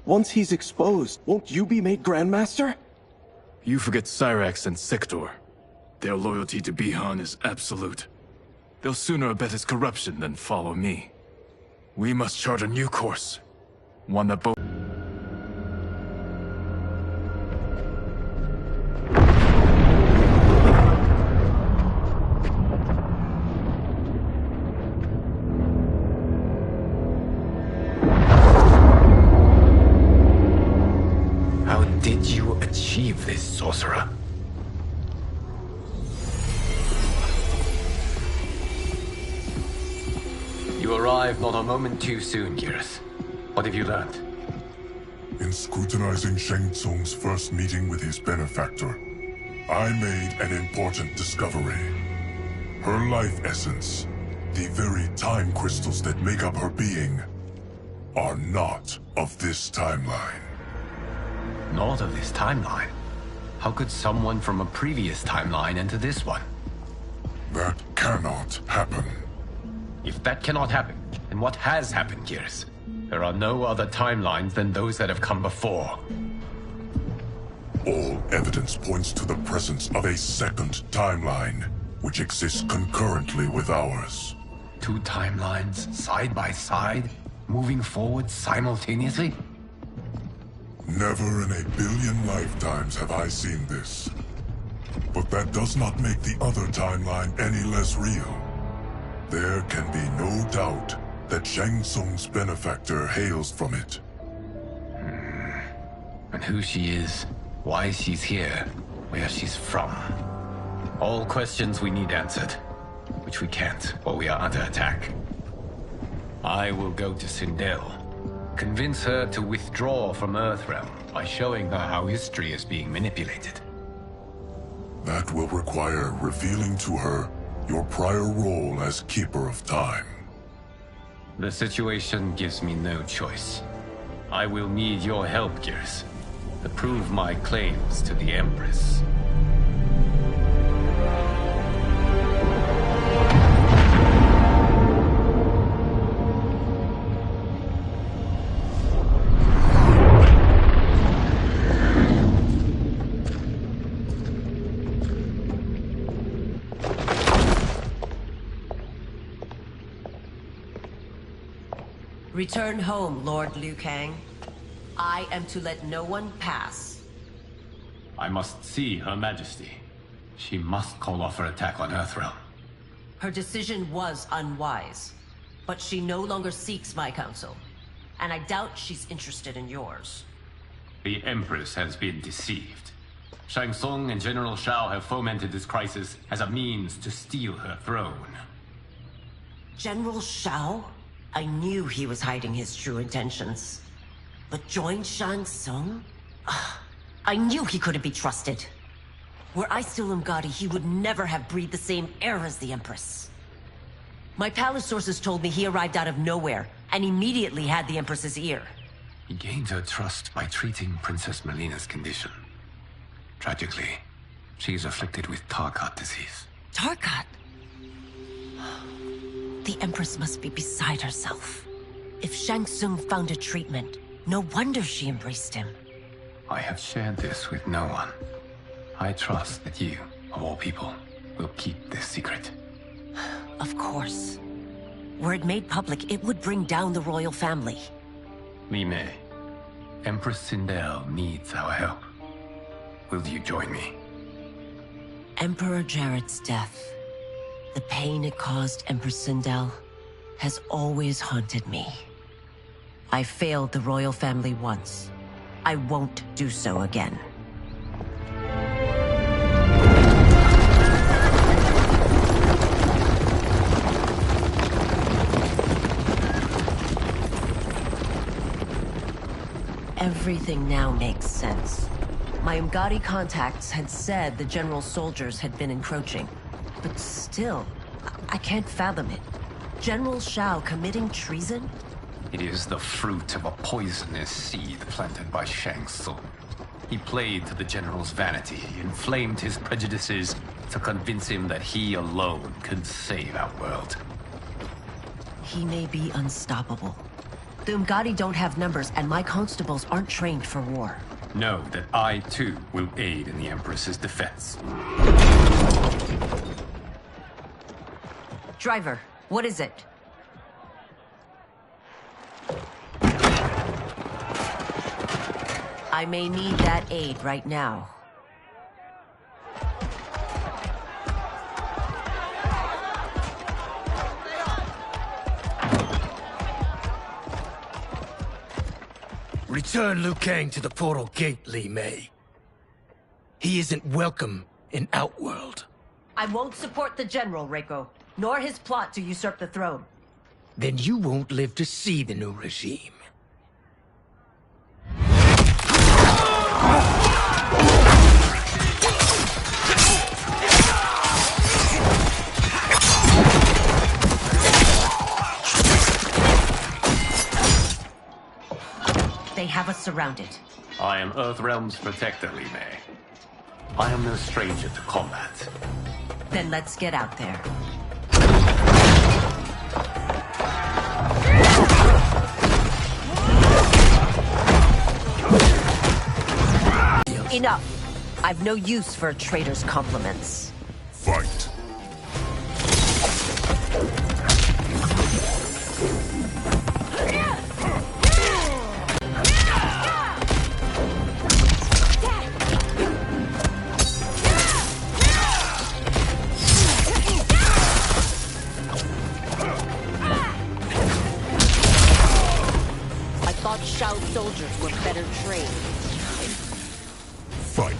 Once he's exposed, won't you be made Grandmaster? You forget Cyrax and Sector. Their loyalty to Bihan is absolute. They'll sooner abet his corruption than follow me. We must chart a new course. One that both... How did you achieve this, sorcerer? You arrived not a moment too soon, Geras. What have you learned? In scrutinizing Shang Tsung's first meeting with his benefactor, I made an important discovery. Her life essence, the very time crystals that make up her being, are not of this timeline. Not of this timeline? How could someone from a previous timeline enter this one? That cannot happen. If that cannot happen, then what has happened, Geras? There are no other timelines than those that have come before. All evidence points to the presence of a second timeline, which exists concurrently with ours. Two timelines, side by side, moving forward simultaneously? Never in a billion lifetimes have I seen this. But that does not make the other timeline any less real. There can be no doubt that Shang Tsung's benefactor hails from it. And who she is, why she's here, where she's from. All questions we need answered, which we can't, or we are under attack. I will go to Sindel, convince her to withdraw from Earthrealm by showing her how history is being manipulated. That will require revealing to her your prior role as Keeper of Time. The situation gives me no choice. I will need your help, Geras, to prove my claims to the Empress. Return home, Lord Liu Kang. I am to let no one pass. I must see Her Majesty. She must call off her attack on Earthrealm. Her decision was unwise, but she no longer seeks my counsel, and I doubt she's interested in yours. The Empress has been deceived. Shang Tsung and General Shao have fomented this crisis as a means to steal her throne. General Shao? I knew he was hiding his true intentions. But join Shang Tsung? I knew he couldn't be trusted. Were I still Umgadi, he would never have breathed the same air as the Empress. My palace sources told me he arrived out of nowhere, and immediately had the Empress's ear. He gained her trust by treating Princess Melina's condition. Tragically, she is afflicted with Tarkat disease. Tarkat? The Empress must be beside herself. If Shang Tsung found a treatment, no wonder she embraced him. I have shared this with no one. I trust that you, of all people, will keep this secret. Of course. Were it made public, it would bring down the royal family. Li Mei, Empress Sindel needs our help. Will you join me? Emperor Jarrett's death, the pain it caused Empress Sindel, has always haunted me. I failed the royal family once. I won't do so again. Everything now makes sense. My Umgadi contacts had said the general's soldiers had been encroaching. But still, I can't fathom it. General Shao committing treason? It is the fruit of a poisonous seed planted by Shang Tsung. He played to the general's vanity, inflamed his prejudices to convince him that he alone could save our world. He may be unstoppable, The Umgadi don't have numbers, and my constables aren't trained for war. Know that I, too, will aid in the Empress's defense. Driver, what is it? I may need that aid right now. Return Liu Kang to the portal gate, Li Mei. He isn't welcome in Outworld. I won't support the General, Reiko, nor his plot to usurp the throne. Then you won't live to see the new regime. They have us surrounded. I am Earthrealm's protector, Li Mei. I am no stranger to combat. Then let's get out there. Enough. I've no use for a traitor's compliments. Fight. Shao soldiers were better trained. Fight.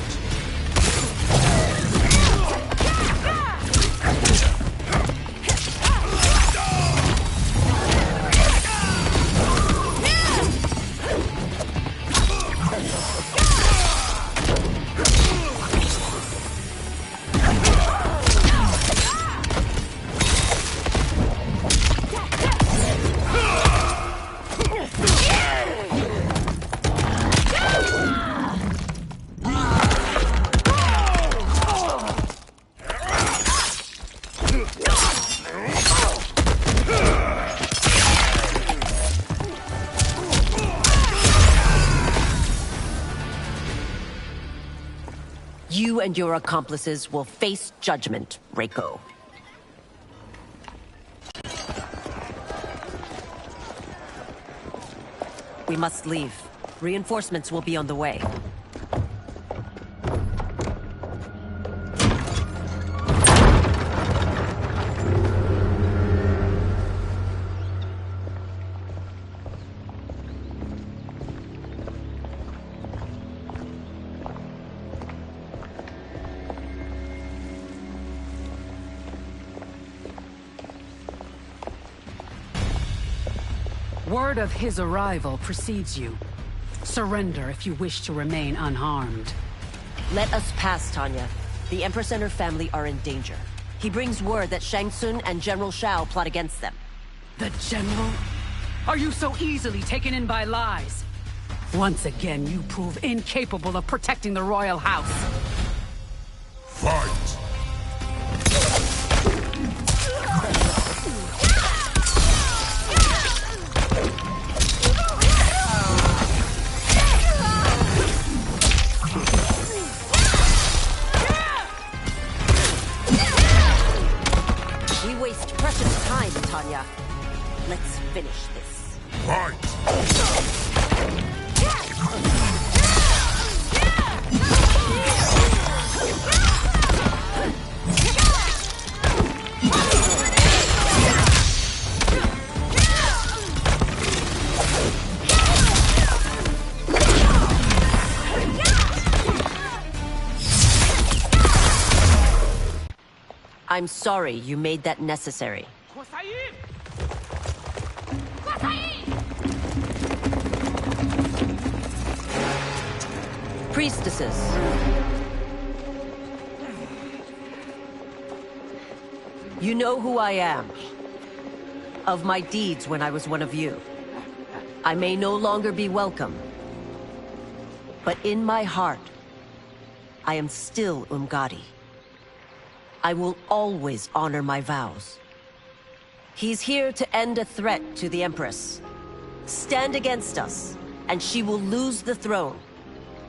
You and your accomplices will face judgment, Reiko. We must leave. Reinforcements will be on the way. Word of his arrival precedes you. Surrender if you wish to remain unharmed. Let us pass, Tanya. The Empress and her family are in danger. He brings word that Shang Tsung and General Shao plot against them. The General? Are you so easily taken in by lies? Once again, you prove incapable of protecting the royal house. Fight! We waste precious time, Tanya. Let's finish this. Fight! I'm sorry you made that necessary. Priestesses. You know who I am. Of my deeds when I was one of you. I may no longer be welcome. But in my heart, I am still Umgadi. I will always honor my vows. He's here to end a threat to the Empress. Stand against us, and she will lose the throne.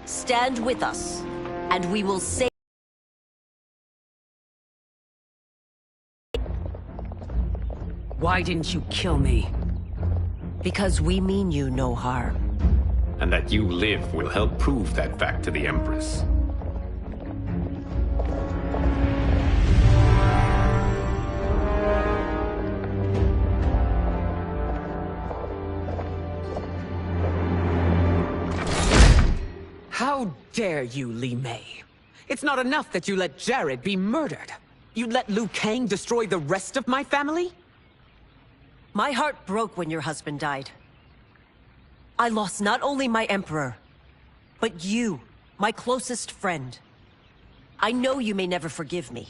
Stand with us, and we will save... Why didn't you kill me? Because we mean you no harm. And that you live will help prove that fact to the Empress. How dare you, Li Mei? It's not enough that you let Jared be murdered. You'd let Liu Kang destroy the rest of my family? My heart broke when your husband died. I lost not only my emperor, but you, my closest friend. I know you may never forgive me.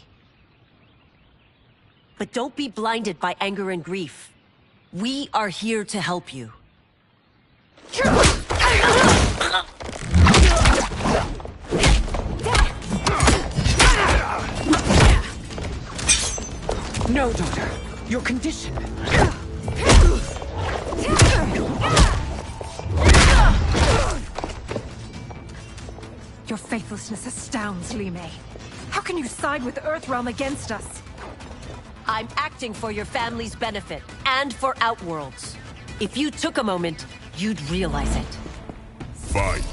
But don't be blinded by anger and grief. We are here to help you. No, daughter. Your condition. Your faithlessness astounds, Li Mei. How can you side with Earthrealm against us? I'm acting for your family's benefit, and for Outworld's. If you took a moment, you'd realize it. Fight.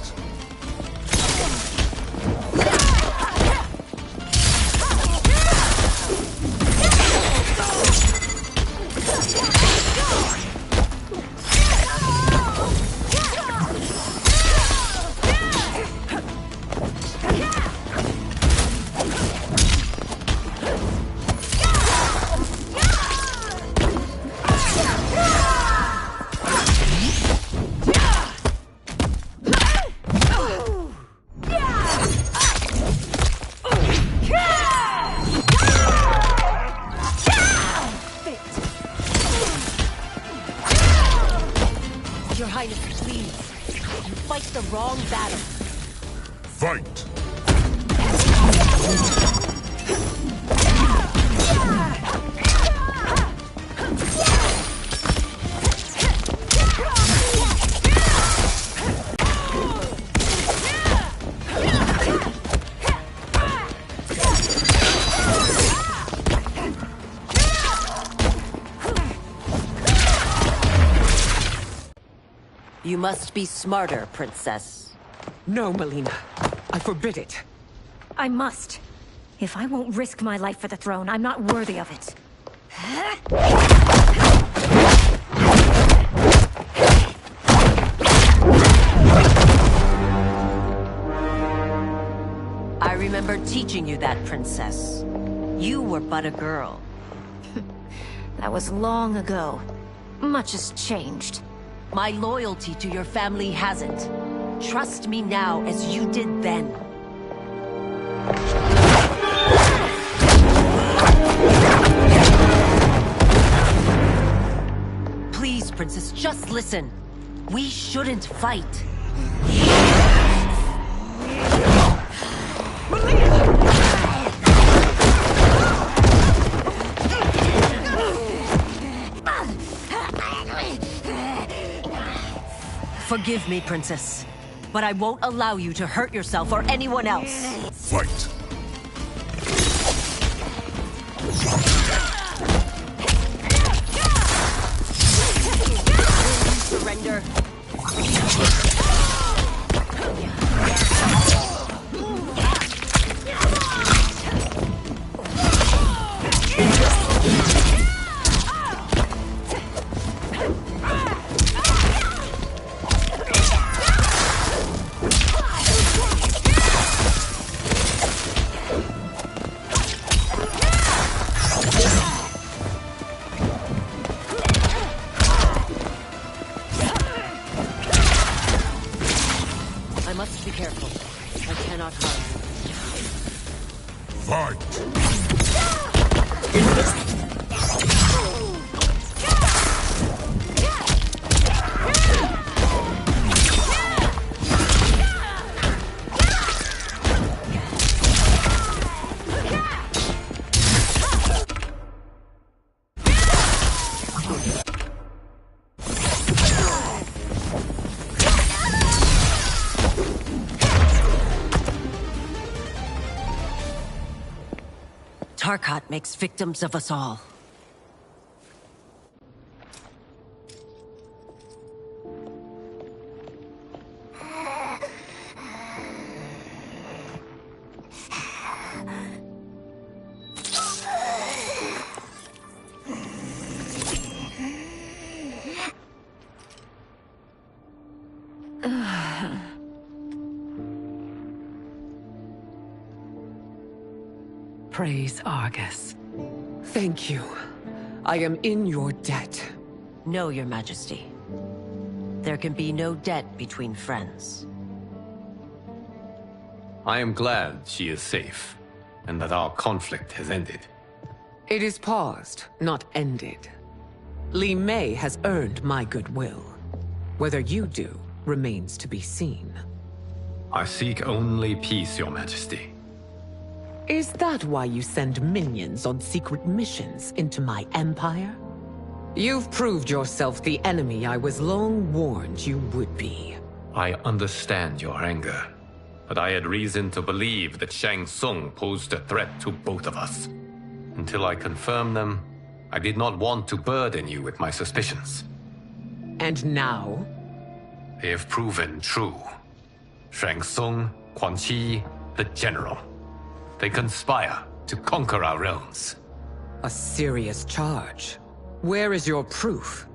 Your Highness, please. You fight the wrong battle. Fight! You must be smarter, Princess. No, Melina. I forbid it. I must. If I won't risk my life for the throne, I'm not worthy of it. I remember teaching you that, Princess. You were but a girl. That was long ago. Much has changed. My loyalty to your family hasn't. Trust me now as you did then. Please, Princess, just listen. We shouldn't fight. Forgive me, Princess, but I won't allow you to hurt yourself or anyone else. Fight! Surrender. I must be careful. I cannot harm you. Fight! Tarkat makes victims of us all. Praise Argus. Thank you. I am in your debt. No, Your Majesty. There can be no debt between friends. I am glad she is safe, and that our conflict has ended. It is paused, not ended. Li Mei has earned my goodwill. Whether you do remains to be seen. I seek only peace, Your Majesty. Is that why you send minions on secret missions into my empire? You've proved yourself the enemy I was long warned you would be. I understand your anger, but I had reason to believe that Shang Tsung posed a threat to both of us. Until I confirmed them, I did not want to burden you with my suspicions. And now? They have proven true. Shang Tsung, Quan Chi, the General. They conspire to conquer our realms. A serious charge. Where is your proof?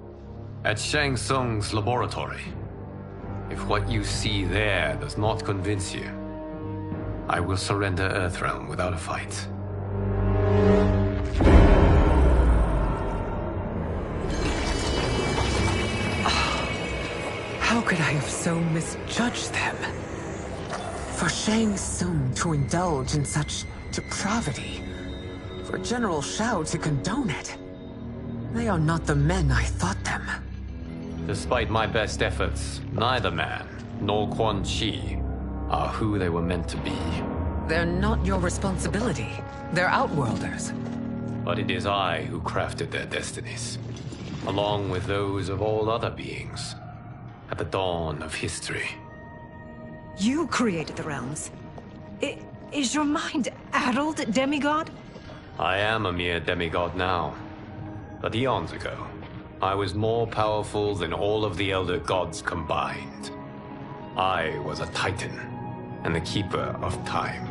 At Shang Tsung's laboratory. If what you see there does not convince you, I will surrender Earthrealm without a fight. How could I have so misjudged them? For Shang Tsung to indulge in such depravity, for General Shao to condone it, they are not the men I thought them. Despite my best efforts, neither man nor Quan Chi are who they were meant to be. They're not your responsibility. They're Outworlders. But it is I who crafted their destinies, along with those of all other beings, at the dawn of history. You created the realms. Is your mind addled, demigod? I am a mere demigod now. But eons ago, I was more powerful than all of the Elder Gods combined. I was a Titan, and the Keeper of Time.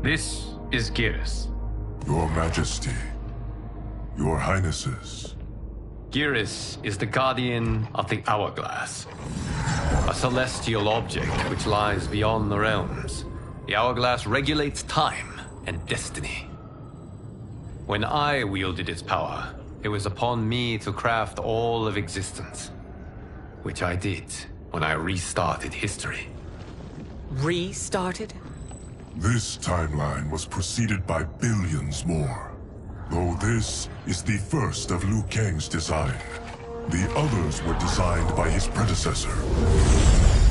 This is Geras. Your Majesty, Your Highnesses. Geras is the guardian of the Hourglass, a celestial object which lies beyond the realms. The Hourglass regulates time and destiny. When I wielded its power, it was upon me to craft all of existence, which I did when I restarted history. Restarted? This timeline was preceded by billions more. Though this is the first of Liu Kang's design. The others were designed by his predecessor.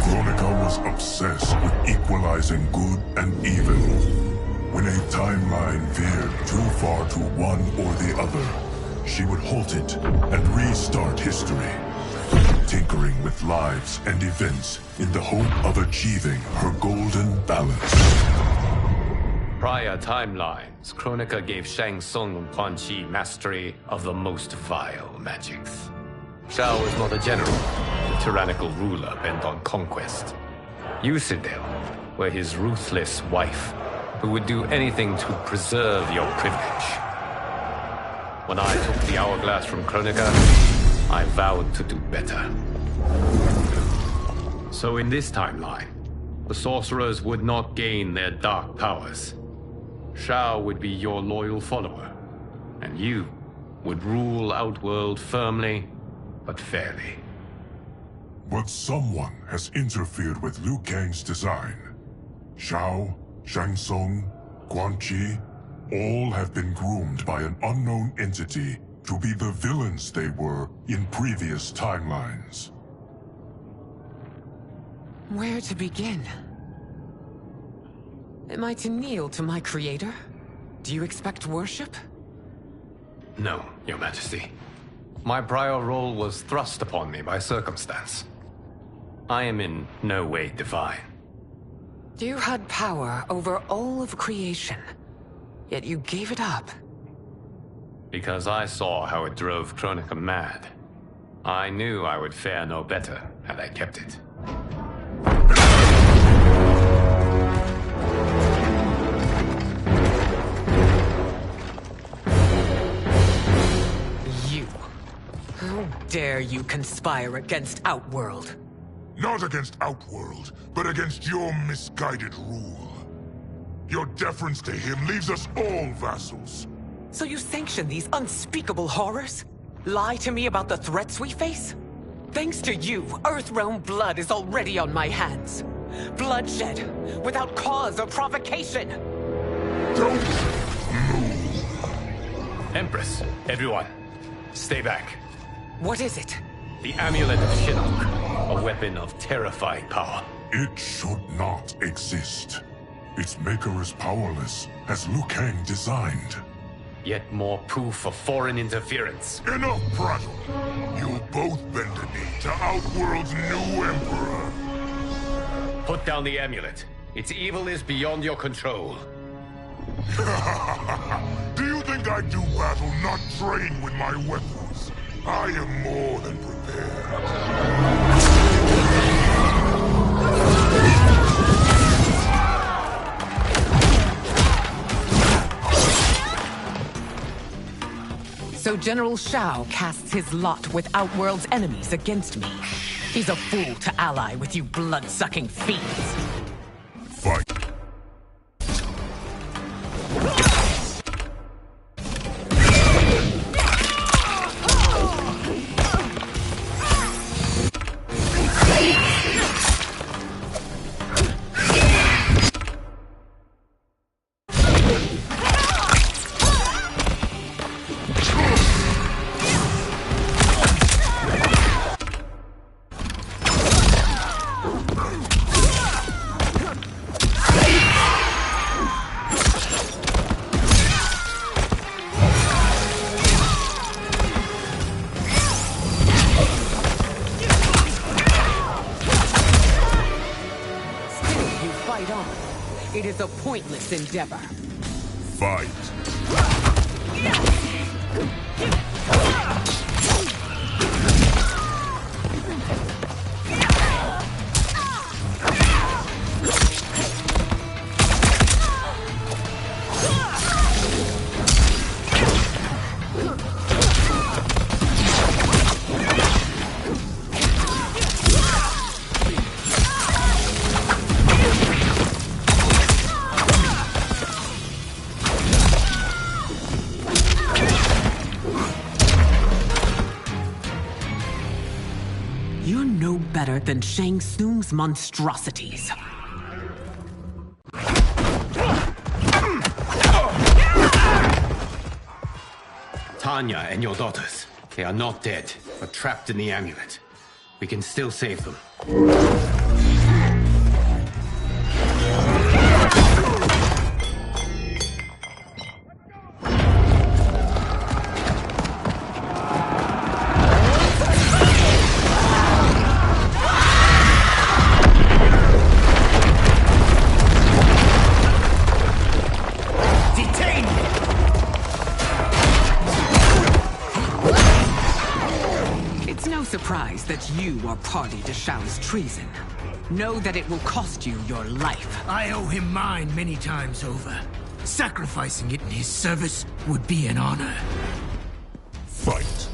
Kronika was obsessed with equalizing good and evil. When a timeline veered too far to one or the other, she would halt it and restart history, tinkering with lives and events in the hope of achieving her golden balance. Prior timelines, Kronika gave Shang Tsung and Quan Chi mastery of the most vile magics. Shao was not a general, a tyrannical ruler bent on conquest. You, Sindel, were his ruthless wife, who would do anything to preserve your privilege. When I took the Hourglass from Kronika, I vowed to do better. So in this timeline, the sorcerers would not gain their dark powers. Shao would be your loyal follower, and you would rule Outworld firmly, but fairly. But someone has interfered with Liu Kang's design. Shao, Shang Tsung, Quan Chi, all have been groomed by an unknown entity to be the villains they were in previous timelines. Where to begin? Am I to kneel to my creator? Do you expect worship? No, Your Majesty. My prior role was thrust upon me by circumstance. I am in no way divine. You had power over all of creation, yet you gave it up. Because I saw how it drove Kronika mad. I knew I would fare no better had I kept it. You. How dare you conspire against Outworld? Not against Outworld, but against your misguided rule. Your deference to him leaves us all vassals. So you sanction these unspeakable horrors? Lie to me about the threats we face? Thanks to you, Earthrealm blood is already on my hands. Bloodshed, without cause or provocation. Don't move. Empress, everyone, stay back. What is it? The Amulet of Shinnok, a weapon of terrifying power. It should not exist. Its maker is powerless, as Liu Kang designed. Yet more proof of foreign interference. Enough prattle! You'll both bend a knee to Outworld's new emperor. Put down the amulet. Its evil is beyond your control. Do you think I do battle not trained with my weapons? I am more than prepared. So General Shao casts his lot with Outworld's enemies against me. He's a fool to ally with you blood-sucking fiends. Fight. It is a pointless endeavor. Fight. You're no better than Shang Tsung's monstrosities. Tanya and your daughters, they are not dead, but trapped in the amulet. We can still save them. It's no surprise that you are party to Shao's treason. Know that it will cost you your life. I owe him mine many times over. Sacrificing it in his service would be an honor. Fight.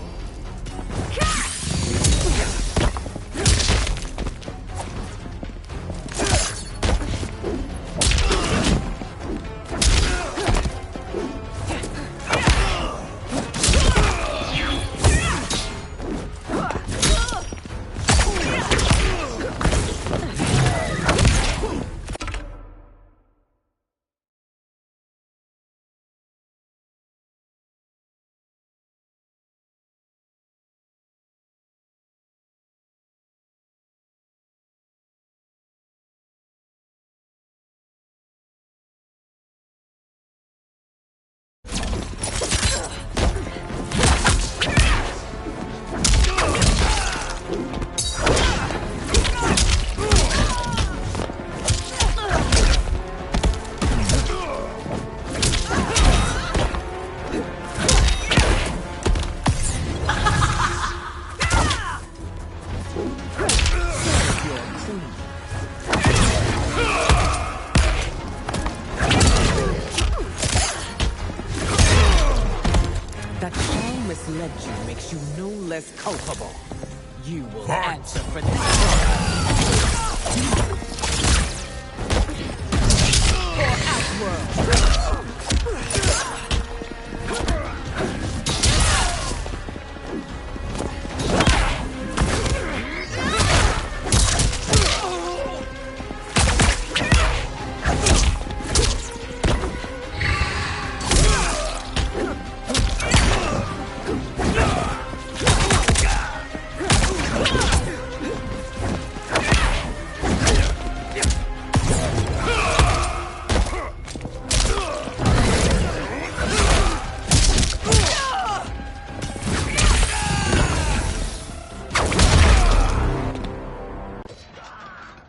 That Shao misled you makes you no less culpable. You will answer for this. For Outworld!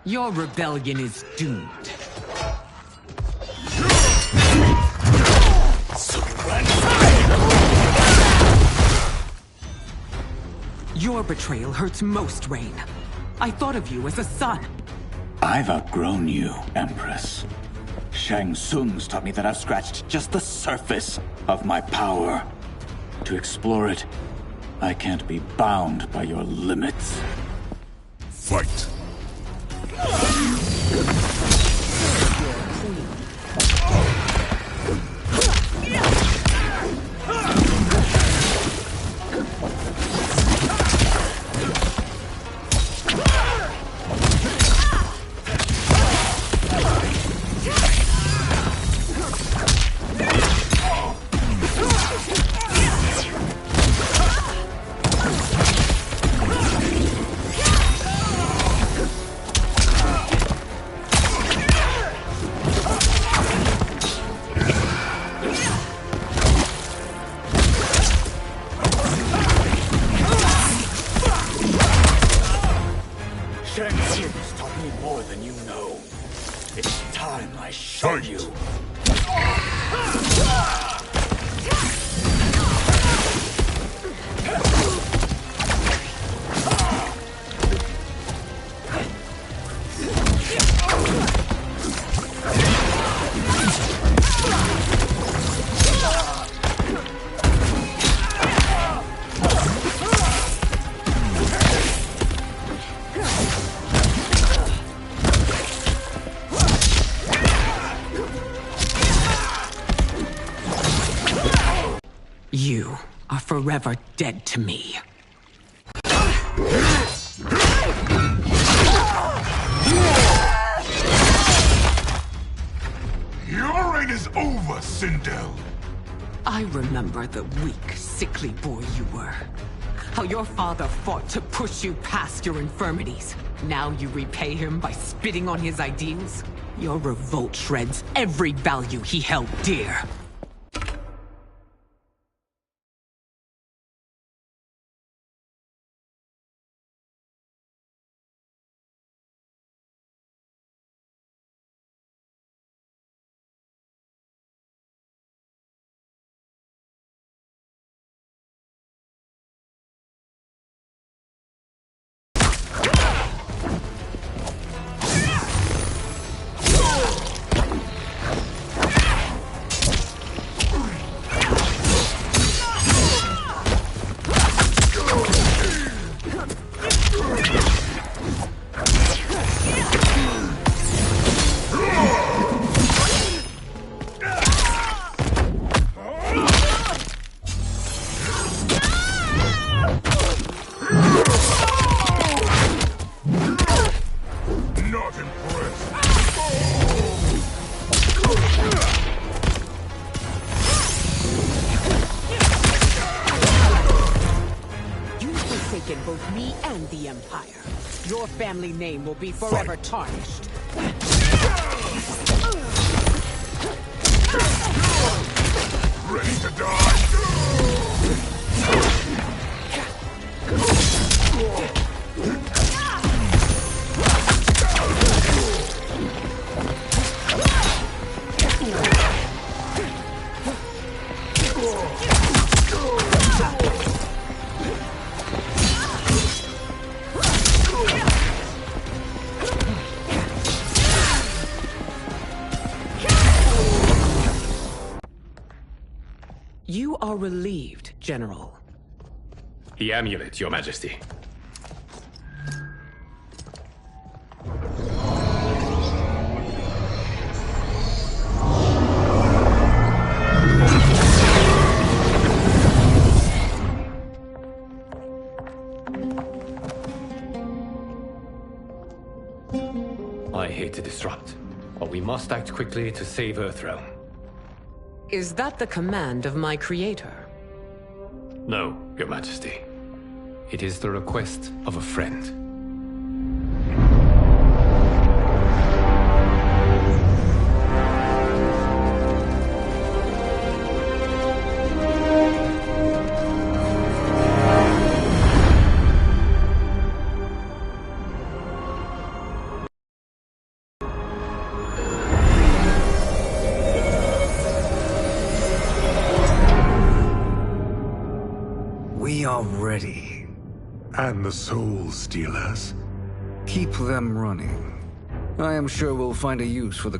Your rebellion is doomed. Your betrayal hurts most, Rain. I thought of you as a son. I've outgrown you, Empress. Shang Tsung's taught me that I've scratched just the surface of my power. To explore it, I can't be bound by your limits. Fight! Shang Tsung's taught me more than you know. It's time I show you. You are forever dead to me. Your reign is over, Sindel. I remember the weak, sickly boy you were. How your father fought to push you past your infirmities. Now you repay him by spitting on his ideals? Your revolt shreds every value he held dear. Both me and the Empire. Your family name will be forever tarnished. Ready to die? You are relieved, General. The amulet, Your Majesty. I hate to disrupt, but we must act quickly to save Earthrealm. Is that the command of my creator? No, Your Majesty. It is the request of a friend. We are ready. And the Soul Stealers? Keep them running. I am sure we'll find a use for the...